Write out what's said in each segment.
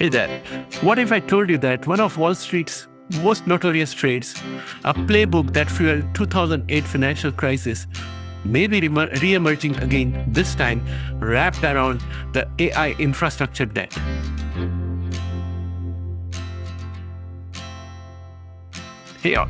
Hey there. What if I told you that one of Wall Street's most notorious trades, a playbook that fueled 2008 financial crisis, may be re-emerging again, this time wrapped around the AI infrastructure debt? Hey all,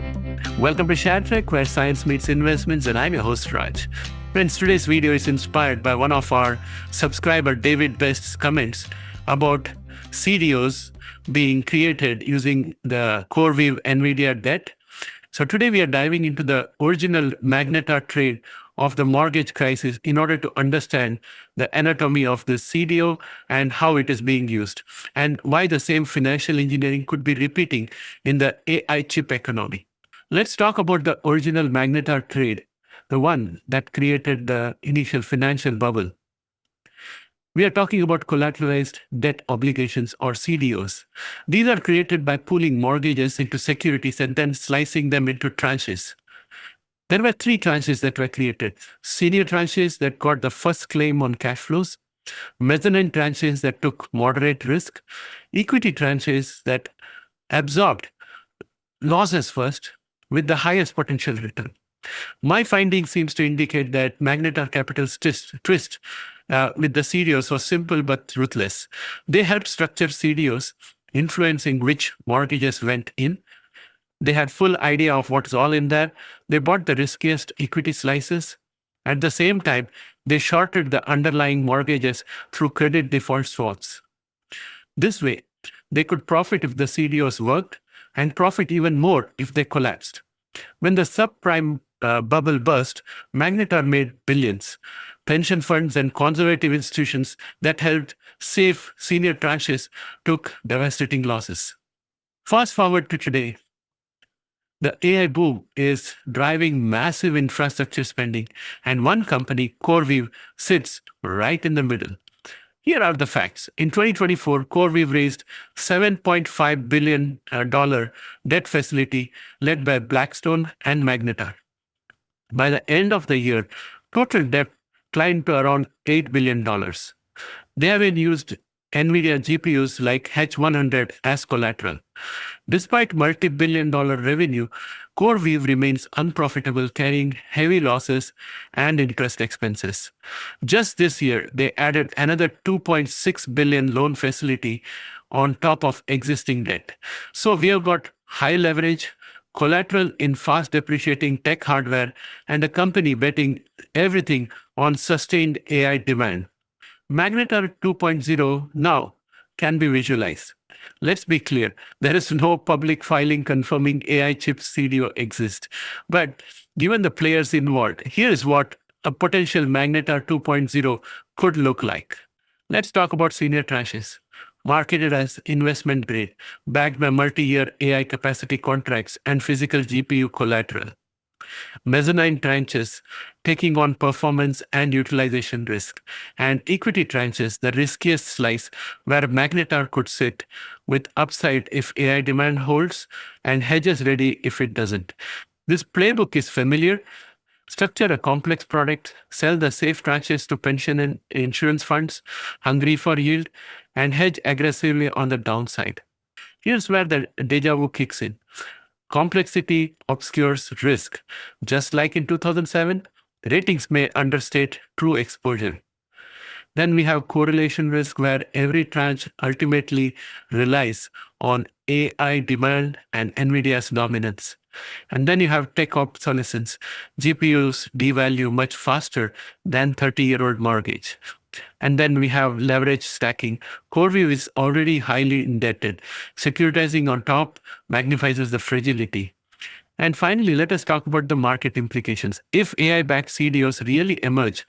welcome to Share Trek, where science meets investments, and I'm your host Raj. Friends, today's video is inspired by one of our subscriber David Best's comments about CDOs being created using the CoreWeave NVIDIA debt. So today we are diving into the original Magnetar trade of the mortgage crisis in order to understand the anatomy of the CDO and how it is being used, and why the same financial engineering could be repeating in the AI chip economy. Let's talk about the original Magnetar trade, the one that created the initial financial bubble. We are talking about collateralized debt obligations, or CDOs. These are created by pooling mortgages into securities and then slicing them into tranches. There were three tranches that were created: senior tranches that got the first claim on cash flows, mezzanine tranches that took moderate risk, equity tranches that absorbed losses first with the highest potential return. My finding seems to indicate that Magnetar Capital's twist with the CDOs was simple but ruthless. They helped structure CDOs, influencing which mortgages went in. They had full idea of what's all in there. They bought the riskiest equity slices. At the same time, they shorted the underlying mortgages through credit default swaps. This way, they could profit if the CDOs worked and profit even more if they collapsed. When the subprime bubble burst, Magnetar made billions. Pension funds and conservative institutions that helped save senior tranches took devastating losses. Fast forward to today. The AI boom is driving massive infrastructure spending, and one company, CoreWeave, sits right in the middle. Here are the facts. In 2024, CoreWeave raised $7.5 billion debt facility led by Blackstone and Magnetar. By the end of the year, total debt climbed to around $8 billion. They have been used NVIDIA GPUs like H100 as collateral. Despite multi-billion-dollar revenue, CoreWeave remains unprofitable, carrying heavy losses and interest expenses. Just this year, they added another $2.6 billion loan facility on top of existing debt. So we have got high leverage, collateral in fast depreciating tech hardware, and a company betting everything on sustained AI demand. Magnetar 2.0 now can be visualized. Let's be clear, there is no public filing confirming AI chip CDO exists. But given the players involved, here is what a potential Magnetar 2.0 could look like. Let's talk about senior tranches. Marketed as investment grade, backed by multi-year AI capacity contracts and physical GPU collateral. Mezzanine tranches, taking on performance and utilization risk, and equity tranches, the riskiest slice where Magnetar could sit with upside if AI demand holds and hedges ready if it doesn't. This playbook is familiar. Structure a complex product, sell the safe tranches to pension and insurance funds hungry for yield, and hedge aggressively on the downside. Here's where the deja vu kicks in. Complexity obscures risk. Just like in 2007, ratings may understate true exposure. Then we have correlation risk, where every tranche ultimately relies on AI demand and NVIDIA's dominance. And then you have tech obsolescence. GPUs devalue much faster than 30-year-old mortgage. And then we have leverage stacking. CoreWeave is already highly indebted. Securitizing on top magnifies the fragility. And finally, let us talk about the market implications. If AI-backed CDOs really emerge,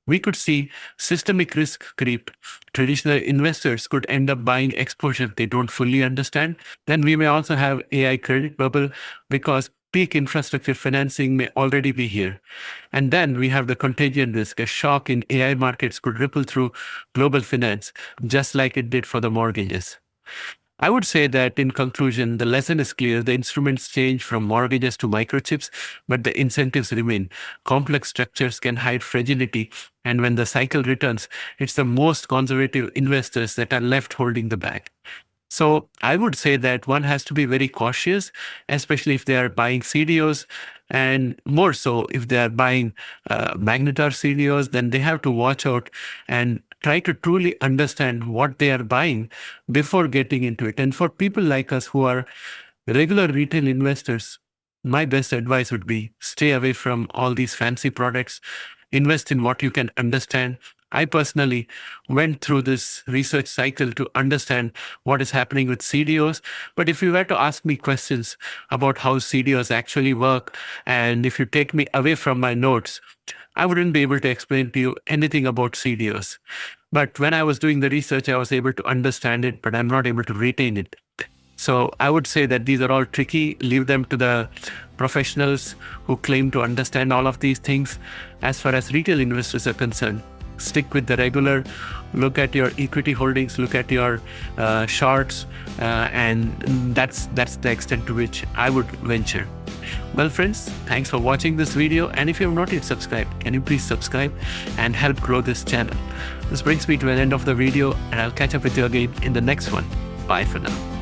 we could see systemic risk creep. Traditional investors could end up buying exposure they don't fully understand. Then we may also have AI credit bubble, because peak infrastructure financing may already be here. And then we have the contagion risk. A shock in AI markets could ripple through global finance, just like it did for the mortgages. I would say that in conclusion, the lesson is clear. The instruments change from mortgages to microchips, but the incentives remain. Complex structures can hide fragility. And when the cycle returns, it's the most conservative investors that are left holding the bag. So I would say that one has to be very cautious, especially if they are buying CDOs, and more so if they are buying Magnetar CDOs, then they have to watch out and try to truly understand what they are buying before getting into it. And for people like us who are regular retail investors, my best advice would be stay away from all these fancy products, invest in what you can understand. I personally went through this research cycle to understand what is happening with CDOs. But if you were to ask me questions about how CDOs actually work, and if you take me away from my notes, I wouldn't be able to explain to you anything about CDOs. But when I was doing the research, I was able to understand it, but I'm not able to retain it. So I would say that these are all tricky. Leave them to the professionals who claim to understand all of these things. As far as retail investors are concerned, stick with the regular, look at your equity holdings, look at your shorts, and that's the extent to which I would venture. Well, friends, thanks for watching this video. And if you have not yet subscribed, can you please subscribe and help grow this channel? This brings me to an end of the video, and I'll catch up with you again in the next one. Bye for now.